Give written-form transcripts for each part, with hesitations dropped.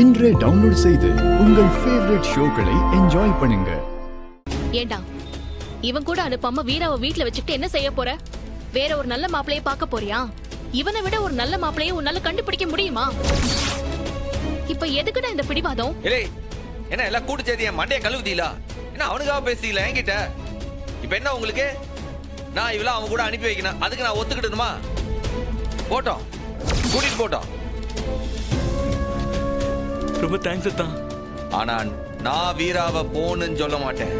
இன்றே டவுன்லோட் செய்து உங்கள் ஃபேவரட் ஷோக்களை என்ஜாய் பண்ணுங்க. ஏண்டா இவன் கூட அனுப்பாம வீராவை வீட்ல வச்சுக்கிட்டு என்ன செய்ய போற? வேற ஒரு நல்ல மாப்பிளைய பார்க்க போறியா? இவனை விட ஒரு நல்ல மாப்பிளைய உன்னால கண்டுபிடிக்க முடியுமா? இப்ப எதுக்குடா இந்த பிடிவாதம்? என்ன எல்லாம் கூட்டு சேர்த்து என் மண்டைய கழுவுதீங்களா? என்ன அவனுக்காக பேசிக்கல என்கிட்ட? இப்ப என்ன உங்களுக்கு? நான் இவ்வளவு அவன் கூட அனுப்பி வைக்கணும், அதுக்கு நான் ஒத்துக்கிட்டணுமா? போட்டோம், கூட்டிட்டு போட்டோம். ரொம்ப தேங்க்ஸ் அத்தா. ஆனா நான் வீராவை போன்னு சொல்ல மாட்டேன்.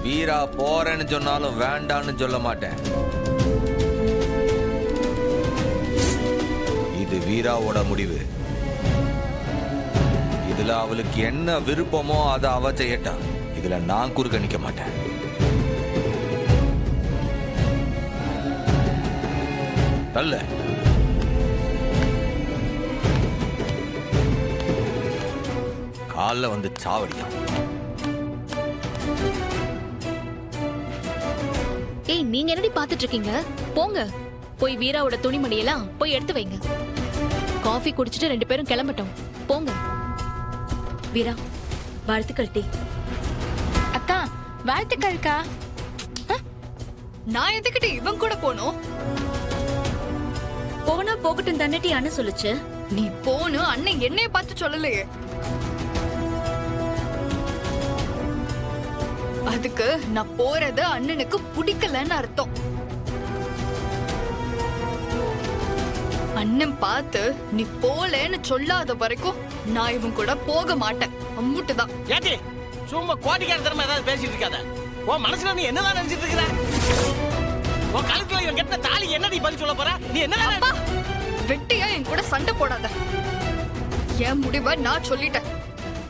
வீரா போறேன்னு சொன்னாலும் வேண்டான்னு சொல்ல மாட்டேன். இது வீராவோட முடிவு. இதுல அவளுக்கு என்ன விருப்பமோ அதை அவ செய்யட்டா. இதுல நான் குறுக்க நிக்க மாட்டேன். அல்ல காலைல வந்து சாவடியா. ஏய், நீங்க என்னடி பாத்துட்டு இருக்கீங்க? போங்க, போய் வீராவோட துணிமணியெல்லாம் போய் எடுத்து வைங்க. காஃபி குடிச்சிட்டு 2 பேரும் கிளம்பட்டும். போங்க. வீரா, வாழ்த்துக்கள் டி. அக்கா, வாழ்த்துக்கள்க்கா. நான் எதுக்கிட்டு இவன் கூட போனோம்? போனா போகட்டும் தானே டி அண்ணன் சொல்லுச்சு. நீ போனு அண்ணன் என்னைய பார்த்து சொல்லலையே. அதுக்கு நான் போறது அண்ணனுக்கு பிடிக்கலன்னு அர்த்தம். அண்ணன் பார்த்து நீ போலன்னு சொல்லாத வரைக்கும் நான் இவன் கூட போக மாட்டேன். அம்முட்டுதான். ஏடி சும்மா கோடிக்கார தரமா ஏதாவது பேசிட்டு இருக்காத. உன் மனசுல நீ என்னதான் நினைச்சிட்டு இருக்கிற? உன் கழுத்துல இவன் கெட்ட தாலி என்னடி பதில் சொல்ல போற? நீ என்ன வெட்டியா என் கூட சண்டை போடாத. என் முடிவை நான் சொல்லிட்டேன்.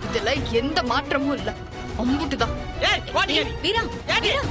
இதுல எந்த மாற்றமும் இல்ல. அம்புட்டுதான். ஏய் கோடிக்காரி வீரா, ஏடி வீரா.